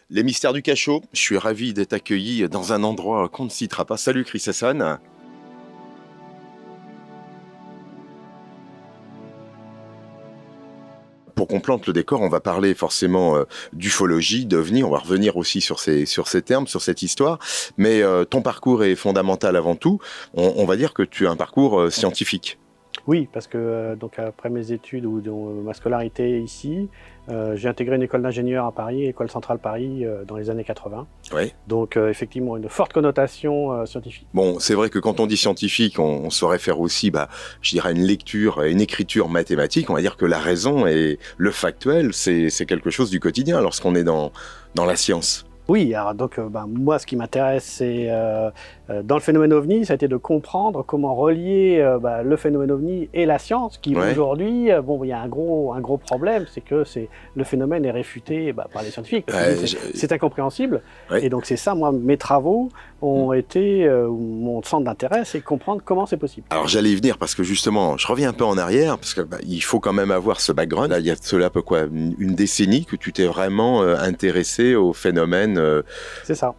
Les mystères du cachot, je suis ravi d'être accueilli dans un endroit qu'on ne citera pas. Salut Chris Hassan. Pour qu'on plante le décor, on va parler forcément d'ufologie, d'OVNI, on va revenir aussi sur ces termes, sur cette histoire, mais ton parcours est fondamental avant tout. On va dire que tu as un parcours scientifique. Oui, parce que donc après mes études ou ma scolarité ici, j'ai intégré une école d'ingénieur à Paris, École Centrale Paris, dans les années 80. Ouais. Donc effectivement, une forte connotation scientifique. Bon, c'est vrai que quand on dit scientifique, on se réfère aussi, je dirais, à une lecture, à une écriture mathématique. On va dire que la raison et le factuel, c'est quelque chose du quotidien lorsqu'on est dans la science. Oui, alors donc moi, ce qui m'intéresse, c'est dans le phénomène OVNI, ça a été de comprendre comment relier le phénomène OVNI et la science, qui aujourd'hui, il y a un gros problème, c'est que le phénomène est réfuté par les scientifiques. C'est incompréhensible. Ouais. Et donc c'est ça, moi, mes travaux ont été, mon centre d'intérêt, c'est comprendre comment c'est possible. Alors j'allais y venir parce que justement, je reviens un peu en arrière, parce que il faut quand même avoir ce background. Là, il y a de cela une décennie que tu t'es vraiment intéressé au phénomène. C'est ça.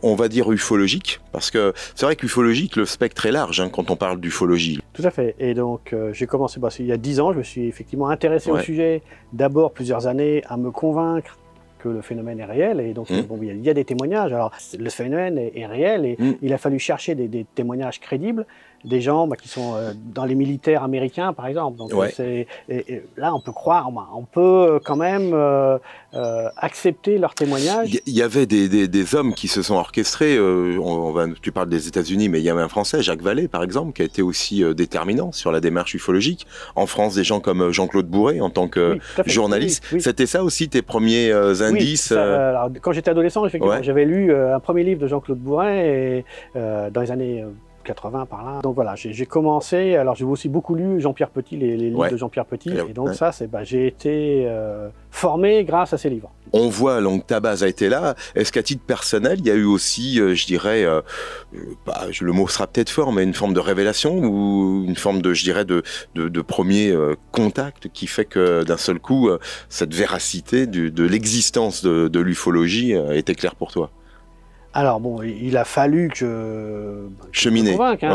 On va dire ufologique, parce que c'est vrai qu'ufologique, le spectre est large quand on parle d'ufologie. Tout à fait. Et donc, j'ai commencé, il y a 10 ans, je me suis effectivement intéressé au sujet, d'abord plusieurs années, à me convaincre que le phénomène est réel. Et donc, il y a des témoignages. Alors, le phénomène est réel et il a fallu chercher des témoignages crédibles, des gens qui sont dans les militaires américains, par exemple. Donc, là, on peut croire, on peut quand même accepter leurs témoignages. Il y avait des hommes qui se sont orchestrés. Tu parles des États-Unis, mais il y avait un Français, Jacques Vallée, par exemple, qui a été aussi déterminant sur la démarche ufologique. En France, des gens comme Jean-Claude Bourret, en tant que journaliste. Oui. C'était ça aussi tes premiers indices alors, quand j'étais adolescent, effectivement, j'avais lu un premier livre de Jean-Claude Bourret dans les années 80 par là. Donc voilà, j'ai commencé, alors j'ai aussi beaucoup lu Jean-Pierre Petit, les livres de Jean-Pierre Petit, et donc ça, j'ai été formé grâce à ces livres. On voit donc ta base a été là. Est-ce qu'à titre personnel, il y a eu aussi, je dirais, le mot sera peut-être fort, mais une forme de révélation ou une forme de premier contact qui fait que d'un seul coup, cette véracité de l'existence de l'ufologie était claire pour toi? Alors bon, il a fallu que je me convainque,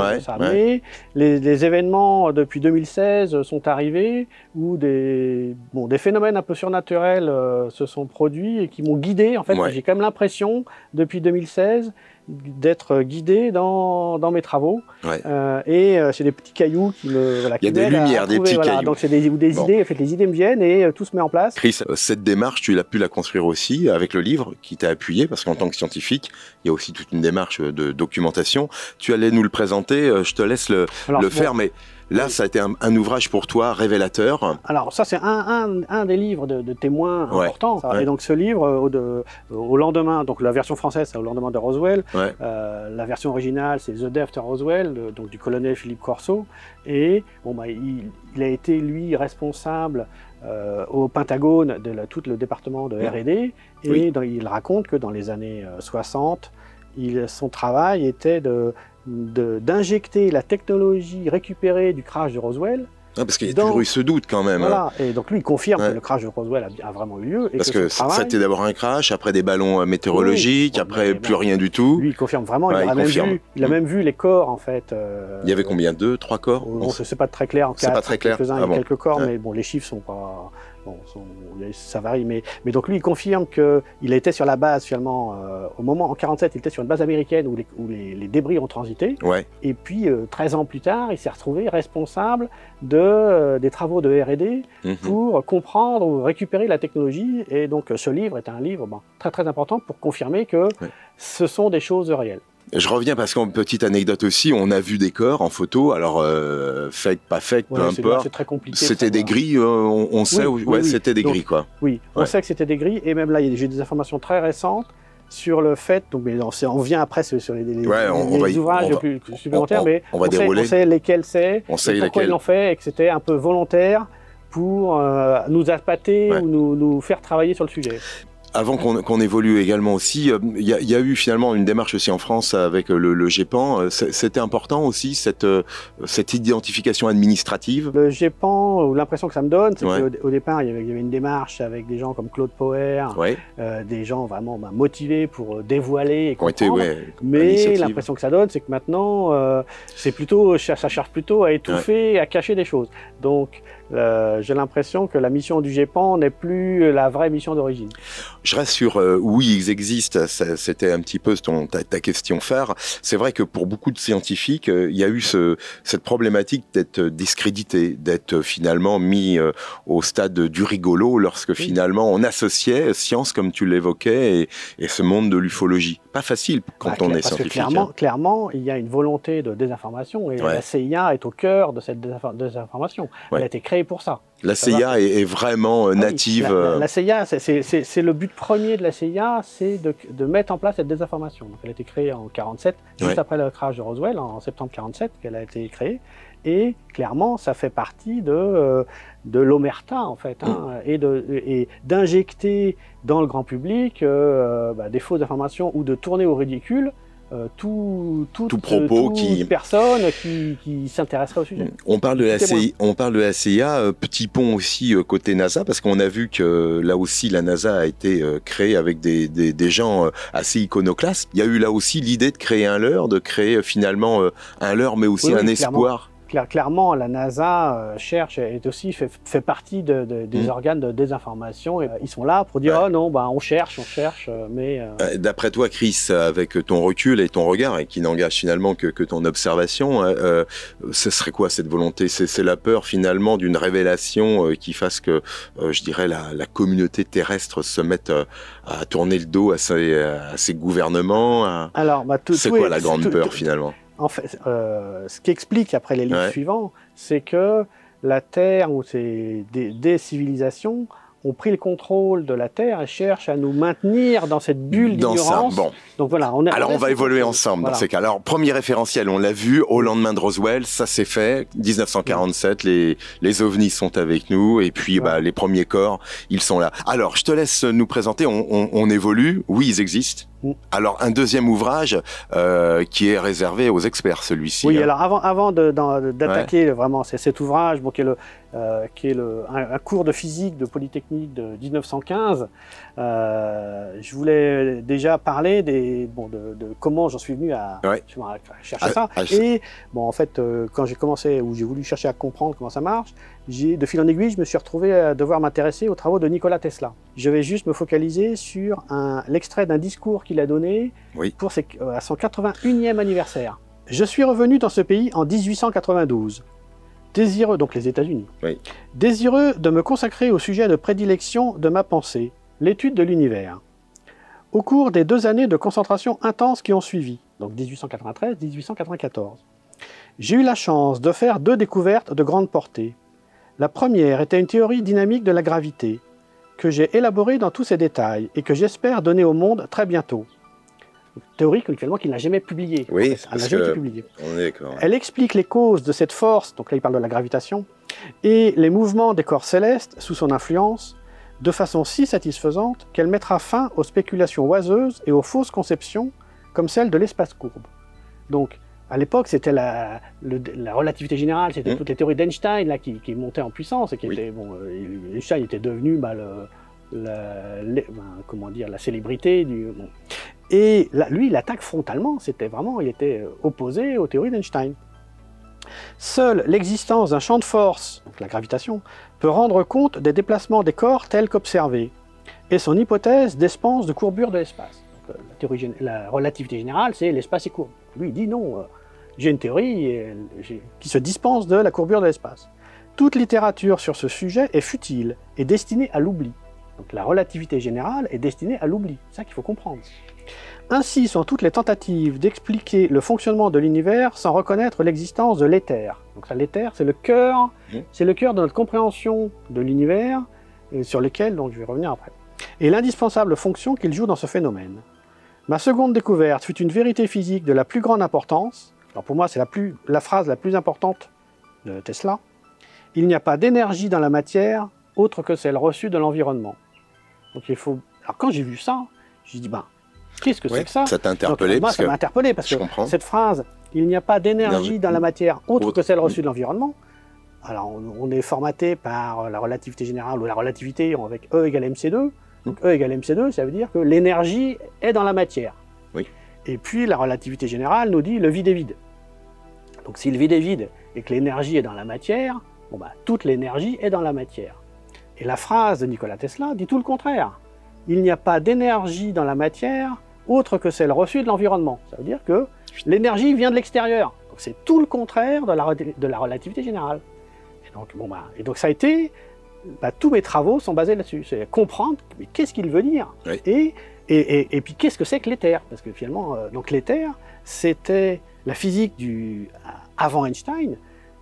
mais les événements depuis 2016 sont arrivés où des phénomènes un peu surnaturels se sont produits et qui m'ont guidé. En fait, j'ai quand même l'impression depuis 2016 d'être guidé dans mes travaux. Et c'est des petits cailloux qui me... Voilà, il y a des lumières, des petits cailloux. Donc c'est des idées, en fait, les idées me viennent et tout se met en place. Chris, cette démarche, tu as pu la construire aussi avec le livre qui t'a appuyé, parce qu'en tant que scientifique, il y a aussi toute une démarche de documentation. Tu allais nous le présenter, je te laisse le faire, mais... Là, ça a été un ouvrage pour toi révélateur. Alors ça, c'est un des livres de témoins importants. Et donc ce livre, au lendemain, donc la version française, c'est au lendemain de Roswell. La version originale, c'est The Day After Roswell, donc du colonel Philippe Corso. Et il a été, lui, responsable au Pentagone de tout le département de R&D. Et il raconte que dans les années 60, son travail était d'injecter la technologie récupérée du crash de Roswell. Parce qu'il y a toujours eu ce doute quand même. Voilà, et donc lui il confirme que le crash de Roswell a vraiment eu lieu. Et parce que c'était d'abord un crash, après des ballons météorologiques, après plus rien du tout. Lui il confirme vraiment, il a même vu les corps en fait. Il y avait combien, 2, 3 corps? C'est pas très clair, c'est pas très clair. Quelques-uns, il y a quelques corps, mais bon, les chiffres sont pas... ça varie, mais donc lui il confirme qu'il était sur la base finalement, en 1947, il était sur une base américaine où les débris ont transité, et puis 13 ans plus tard, il s'est retrouvé responsable des travaux de R&D pour comprendre ou récupérer la technologie, et donc ce livre est un livre très très important pour confirmer que ce sont des choses réelles. Je reviens parce qu'en petite anecdote aussi, on a vu des corps en photo, alors fake, pas fake, peu importe. C'est très compliqué. C'était des grilles, on sait, c'était des grilles quoi. Oui, on sait que c'était des grilles, et même là, j'ai des informations très récentes sur le fait, donc on vient après sur les ouvrages supplémentaires, mais on sait lesquels c'est, pourquoi ils l'ont fait, et que c'était un peu volontaire pour nous appâter ou nous faire travailler sur le sujet. Avant qu'on évolue également aussi, il y a eu finalement une démarche aussi en France avec le GEPAN. C'était important aussi cette identification administrative. Le GEPAN, ou l'impression que ça me donne, c'est qu'au départ, il y avait une démarche avec des gens comme Claude Poher, des gens vraiment motivés pour dévoiler et comprendre. Mais l'impression que ça donne, c'est que maintenant, ça cherche plutôt à étouffer, à cacher des choses. Donc, j'ai l'impression que la mission du GEPAN n'est plus la vraie mission d'origine. Je reste sur oui, ils existent, c'était un petit peu ta question phare. C'est vrai que pour beaucoup de scientifiques, il y a eu cette problématique d'être discrédité, d'être finalement mis au stade du rigolo lorsque finalement on associait science, comme tu l'évoquais, et ce monde de l'ufologie. Pas facile quand on est scientifique. Clairement, il y a une volonté de désinformation et la CIA est au cœur de cette désinformation. Elle a été créée pour ça. La CIA est vraiment native. La CIA, c'est le but premier de la CIA, c'est de mettre en place cette désinformation. Donc, elle a été créée en 1947, juste après le crash de Roswell, en septembre 1947, qu'elle a été créée. Et clairement, ça fait partie de l'omerta, en fait, et d'injecter dans le grand public des fausses informations ou de tourner au ridicule toute personne qui s'intéresserait au sujet. On parle de la CIA, petit pont aussi côté NASA, parce qu'on a vu que là aussi la NASA a été créée avec des gens assez iconoclastes. Il y a eu là aussi l'idée de créer un leurre, de créer finalement un leurre, mais aussi un espoir. Clairement, la NASA fait partie des organes de désinformation. Et, ils sont là pour dire oh non, on cherche, mais. D'après toi, Chris, avec ton recul et ton regard, et qui n'engage finalement que ton observation, ce serait quoi cette volonté ? C'est la peur finalement d'une révélation qui fasse que, je dirais, la communauté terrestre se mette à tourner le dos à ses gouvernements. C'est quoi la grande peur finalement ? En fait, ce qui explique après les livres suivants, c'est que la Terre ou des civilisations ont pris le contrôle de la Terre et cherchent à nous maintenir dans cette bulle d'ignorance. Donc voilà, on va évoluer ensemble dans ces cas. Alors, premier référentiel, on l'a vu au lendemain de Roswell, ça c'est fait. 1947, les ovnis sont avec nous et puis les premiers corps, ils sont là. Alors, je te laisse nous présenter. On évolue. Oui, ils existent. Alors, un deuxième ouvrage qui est réservé aux experts, celui-ci. Oui, alors avant d'attaquer vraiment cet ouvrage, qui est un cours de physique de Polytechnique de 1915, je voulais déjà parler de comment j'en suis venu à chercher ça. Et en fait, quand j'ai commencé, ou j'ai voulu chercher à comprendre comment ça marche, de fil en aiguille, je me suis retrouvé à devoir m'intéresser aux travaux de Nikola Tesla. Je vais juste me focaliser sur l'extrait d'un discours qu'il a donné à son 81e anniversaire. Je suis revenu dans ce pays en 1892. Désireux, donc les États-Unis, désireux de me consacrer au sujet de prédilection de ma pensée, l'étude de l'univers. Au cours des 2 années de concentration intense qui ont suivi, donc 1893-1894, j'ai eu la chance de faire 2 découvertes de grande portée. La première était une théorie dynamique de la gravité, que j'ai élaborée dans tous ses détails et que j'espère donner au monde très bientôt. Théorie qu'il n'a jamais publiée. Oui, elle n'a jamais été publiée. On est d'accord. Elle explique les causes de cette force, donc là il parle de la gravitation, et les mouvements des corps célestes sous son influence, de façon si satisfaisante qu'elle mettra fin aux spéculations oiseuses et aux fausses conceptions, comme celle de l'espace courbe. Donc, à l'époque, c'était la relativité générale, c'était toutes les théories d'Einstein là, qui montaient en puissance, et qui étaient, Einstein était devenu la célébrité du... Et là, lui, il attaque frontalement, il était opposé aux théories d'Einstein. Seule l'existence d'un champ de force, donc la gravitation, peut rendre compte des déplacements des corps tels qu'observés, et son hypothèse d'expanse de courbure de l'espace. La relativité générale, c'est l'espace est courbe. Lui, il dit non, j'ai une théorie qui se dispense de la courbure de l'espace. Toute littérature sur ce sujet est futile et destinée à l'oubli. Donc la relativité générale est destinée à l'oubli, c'est ça qu'il faut comprendre. Ainsi sont toutes les tentatives d'expliquer le fonctionnement de l'univers sans reconnaître l'existence de l'éther. Donc l'éther, c'est le cœur de notre compréhension de l'univers, sur lequel donc, je vais revenir après. Et l'indispensable fonction qu'il joue dans ce phénomène. Ma seconde découverte fut une vérité physique de la plus grande importance. Alors pour moi, c'est la phrase la plus importante de Tesla. Il n'y a pas d'énergie dans la matière autre que celle reçue de l'environnement. Donc il faut Alors quand j'ai vu ça, j'ai dit, qu'est-ce que c'est que ça? Ça t'a interpellé? Moi, ça m'a interpellé parce que cette phrase, il n'y a pas d'énergie dans la matière autre que celle reçue de l'environnement. Alors, on est formaté par la relativité générale ou la relativité avec E égale mc2. Donc, E égale mc2, ça veut dire que l'énergie est dans la matière. Oui. Et puis, la relativité générale nous dit le vide est vide. Donc, si le vide est vide et que l'énergie est dans la matière, toute l'énergie est dans la matière. Et la phrase de Nikola Tesla dit tout le contraire. Il n'y a pas d'énergie dans la matière autre que celle reçue de l'environnement. Ça veut dire que l'énergie vient de l'extérieur. Donc, c'est tout le contraire de la relativité générale. Et donc ça a été, tous mes travaux sont basés là-dessus, c'est comprendre mais qu'est-ce qu'il veut dire, et puis qu'est-ce que c'est que l'éther, parce que finalement, donc l'éther, c'était la physique avant Einstein.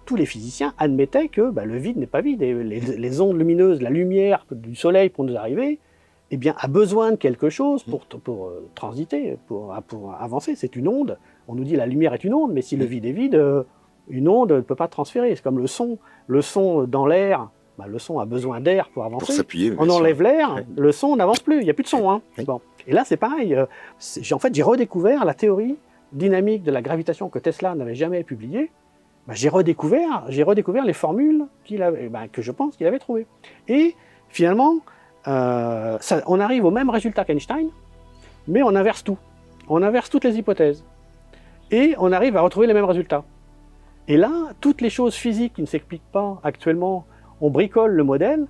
Tous les physiciens admettaient que le vide n'est pas vide, et les ondes lumineuses, la lumière du soleil pour nous arriver, a besoin de quelque chose pour transiter, pour avancer. C'est une onde. On nous dit la lumière est une onde, mais si le vide est vide, une onde ne peut pas transférer. C'est comme le son. Le son dans l'air, le son a besoin d'air pour avancer. Pour s'appuyer. On enlève l'air, le son n'avance plus. Il n'y a plus de son. Et là, c'est pareil. J'ai redécouvert la théorie dynamique de la gravitation que Tesla n'avait jamais publiée. J'ai redécouvert les formules que je pense qu'il avait trouvées. Et finalement, on arrive au même résultat qu'Einstein, mais on inverse tout. On inverse toutes les hypothèses. Et on arrive à retrouver les mêmes résultats. Et là, toutes les choses physiques qui ne s'expliquent pas actuellement, on bricole le modèle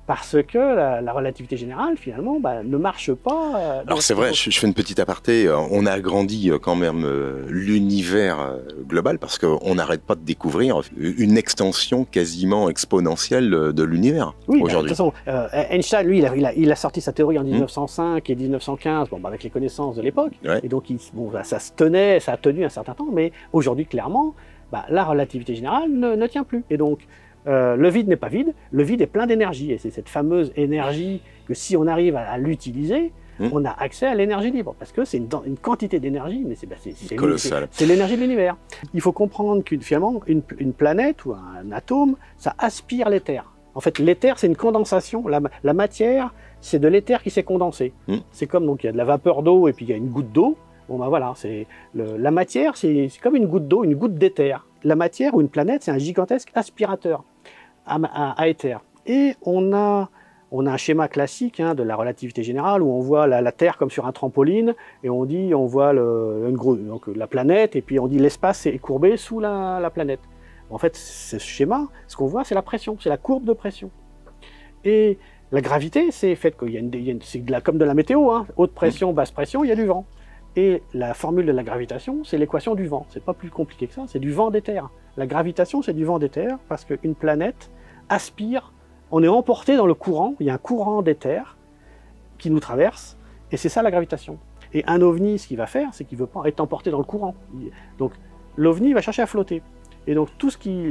parce que la relativité générale, finalement, ne marche pas. Alors c'est vrai, je fais une petite aparté, on a agrandi quand même l'univers global parce qu'on n'arrête pas de découvrir une extension quasiment exponentielle de l'univers aujourd'hui. De toute façon, Einstein, lui, il a sorti sa théorie en 1905 et 1915, avec les connaissances de l'époque, et donc ça a tenu un certain temps, mais aujourd'hui, clairement, la relativité générale ne tient plus. Et donc, le vide n'est pas vide, le vide est plein d'énergie. Et c'est cette fameuse énergie que si on arrive à l'utiliser, on a accès à l'énergie libre. Parce que c'est une quantité d'énergie, mais c'est colossal. C'est l'énergie de l'univers. Il faut comprendre finalement, une planète ou un atome, ça aspire l'éther. En fait, l'éther, c'est une condensation. La matière, c'est de l'éther qui s'est condensé. C'est comme, donc, il y a de la vapeur d'eau et puis il y a une goutte d'eau. La matière, c'est comme une goutte d'eau, une goutte d'éther. La matière ou une planète, c'est un gigantesque aspirateur à éther. Et on a un schéma classique de la relativité générale où on voit la Terre comme sur un trampoline et on voit la planète et puis on dit l'espace est courbé sous la planète. En fait, ce schéma, ce qu'on voit, c'est la pression, c'est la courbe de pression. Et la gravité, c'est fait comme de la météo, haute pression, basse pression, il y a du vent. Et la formule de la gravitation, c'est l'équation du vent. C'est pas plus compliqué que ça, c'est du vent d'éther. La gravitation, c'est du vent d'éther parce qu'une planète aspire, on est emporté dans le courant, il y a un courant d'éther qui nous traverse, et c'est ça la gravitation. Et un ovni, ce qu'il va faire, c'est qu'il veut pas être emporté dans le courant. Donc l'ovni va chercher à flotter. Et donc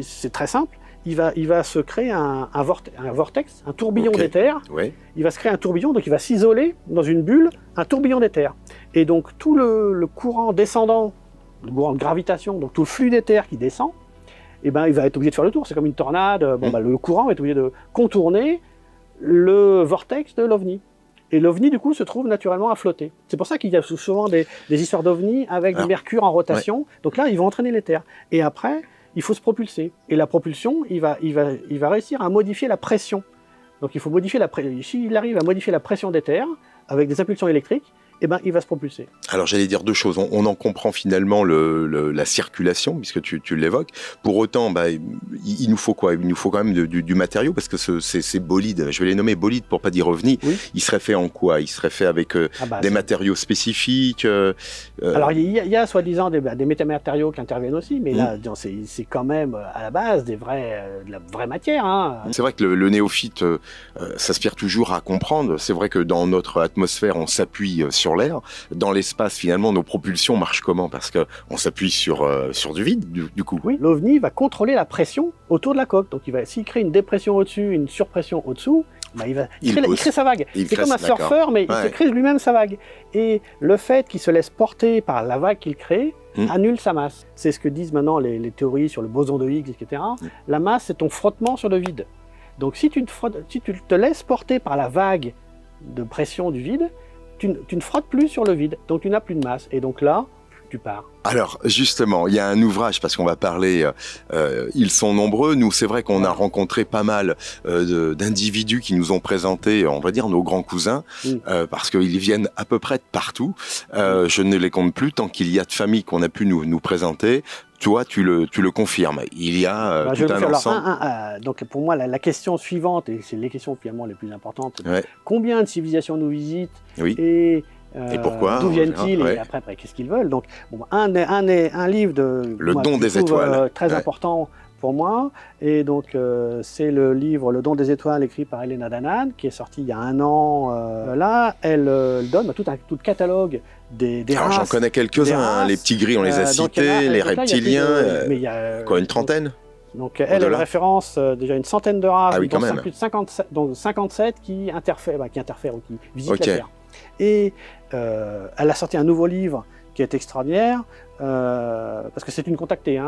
c'est très simple, il va se créer un vortex, un tourbillon d'éther. Il va se créer un tourbillon, donc il va s'isoler dans une bulle, un tourbillon d'éther. Et donc tout le courant descendant, le courant de gravitation, donc tout le flux d'éther qui descend, il va être obligé de faire le tour. C'est comme une tornade, le courant est obligé de contourner le vortex de l'ovni. Et l'ovni, du coup, se trouve naturellement à flotter. C'est pour ça qu'il y a souvent des histoires d'ovni avec du mercure en rotation. Donc là, ils vont entraîner l'éther. Et après, il faut se propulser. Et la propulsion, il va réussir à modifier la pression. Donc il faut modifier s'il arrive à modifier la pression d'éther avec des impulsions électriques, il va se propulser. Alors j'allais dire deux choses. On en comprend finalement la circulation, puisque tu l'évoques. Pour autant, il nous faut quoi? Il nous faut quand même du matériau, parce que ces bolides, je vais les nommer bolides pour pas dire ovnis, ils seraient faits en quoi? Ils seraient faits avec des matériaux spécifiques Alors il y a soi-disant des métamatériaux qui interviennent aussi, mais là c'est quand même à la base de la vraie matière. C'est vrai que le néophyte s'aspire toujours à comprendre. C'est vrai que dans notre atmosphère, on s'appuie sur l'air. Dans l'espace, finalement, nos propulsions marchent comment? Parce qu'on s'appuie sur du vide, du coup. Oui, l'OVNI va contrôler la pression autour de la coque. Donc, s'il crée une dépression au-dessus, une surpression au-dessous, il crée sa vague. C'est comme un surfeur, mais il se crée lui-même sa vague. Et le fait qu'il se laisse porter par la vague qu'il crée annule sa masse. C'est ce que disent maintenant les théories sur le boson de Higgs, etc. La masse, c'est ton frottement sur le vide. Donc, si tu te laisses porter par la vague pression du vide, tu ne frottes plus sur le vide, donc tu n'as plus de masse. Et donc là, tu pars. Alors justement, il y a un ouvrage, parce qu'on va parler, ils sont nombreux, nous c'est vrai qu'on a rencontré pas mal d'individus qui nous ont présenté, on va dire, nos grands cousins, parce qu'ils viennent à peu près de partout, je ne les compte plus, tant qu'il y a de familles qu'on a pu nous présenter. Toi, tu le confirmes, il y a tout un ensemble. Donc pour moi, la question suivante, et c'est les questions finalement les plus importantes, combien de civilisations nous visitent et pourquoi? D'où viennent-ils et après qu'est-ce qu'ils veulent? Donc, un livre de Le don des étoiles, très important pour moi, et donc c'est le livre Le don des étoiles écrit par Elena Danaan, qui est sorti il y a 1 an. Là, elle donne tout catalogue des Alors, races. J'en connais quelques-uns, les petits gris, on les a cités, les reptiliens, quoi, une trentaine? Donc elle référence déjà une centaine de races, quand même. Plus de 57 qui interfèrent ou qui visitent la Terre. Et elle a sorti un nouveau livre qui est extraordinaire, parce que c'est une contactée.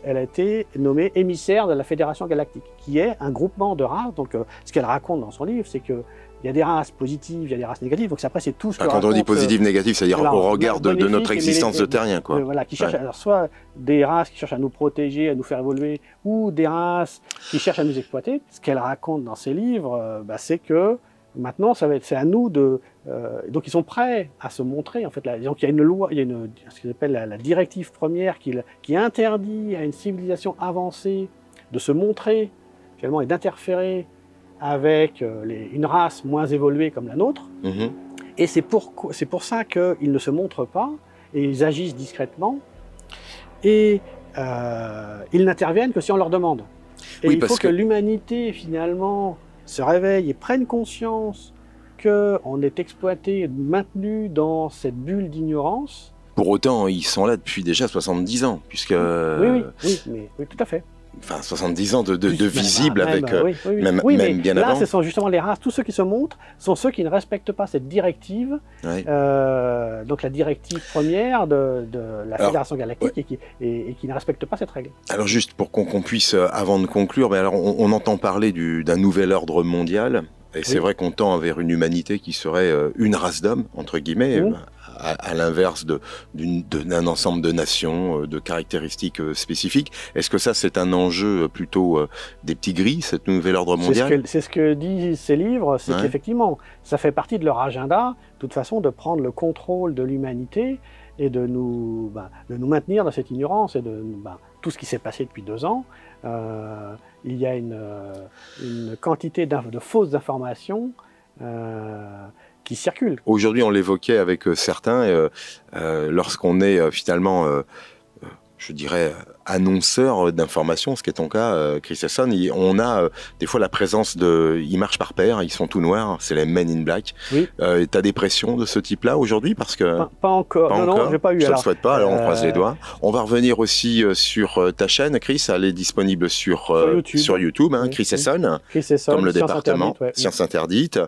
Elle a été nommée émissaire de la Fédération Galactique, qui est un groupement de races. Donc ce qu'elle raconte dans son livre, c'est qu'il y a des races positives, il y a des races négatives. Donc après, c'est tout ce que quand on dit positive, négative, c'est-à-dire au regard de notre existence de terrien, quoi. Voilà, qui cherchent alors, soit des races qui cherchent à nous protéger, à nous faire évoluer, ou des races qui cherchent à nous exploiter. Ce qu'elle raconte dans ses livres, c'est que maintenant, c'est à nous de... donc ils sont prêts à se montrer. En fait, donc il y a une loi, il y a ce qu'ils appellent la directive première qui interdit à une civilisation avancée de se montrer finalement et d'interférer avec une race moins évoluée comme la nôtre. Et c'est pour ça qu'ils ne se montrent pas et ils agissent discrètement et ils n'interviennent que si on leur demande. Et il faut que l'humanité finalement se réveillent et prennent conscience qu'on est exploité, maintenu dans cette bulle d'ignorance. Pour autant, ils sont là depuis déjà 70 ans, puisque... Oui, tout à fait. Enfin, 70 ans de visible avec... même bien là, avant. Ce sont justement les races, tous ceux qui se montrent, sont ceux qui ne respectent pas cette directive, donc la directive première de la Fédération Galactique, et qui ne respectent pas cette règle. Alors juste pour qu'on puisse, avant de conclure, alors on entend parler d'un nouvel ordre mondial, et c'est vrai qu'on tend vers une humanité qui serait une race d'hommes, entre guillemets, à l'inverse d'un ensemble de nations, de caractéristiques spécifiques. Est-ce que ça, c'est un enjeu plutôt des petits gris, cet nouvel ordre mondial? C'est ce que disent ces livres, c'est qu'effectivement, ça fait partie de leur agenda, de toute façon, de prendre le contrôle de l'humanité et de nous maintenir dans cette ignorance et de tout ce qui s'est passé depuis 2 ans. Il y a une quantité de fausses informations qui circulent. Aujourd'hui, on l'évoquait avec certains, lorsqu'on est finalement, je dirais, annonceur d'informations, ce qui est ton cas, Chris Esson, on a des fois la présence ils marchent par paire, ils sont tout noirs, c'est les Men in Black. T'as des pressions de ce type-là aujourd'hui, parce que... Pas encore, non, j'ai pas eu. Je ne le souhaite pas, alors on croise les doigts. On va revenir aussi sur ta chaîne, Chris, elle est disponible sur YouTube, Chris Esson, comme le département, Sciences Interdites.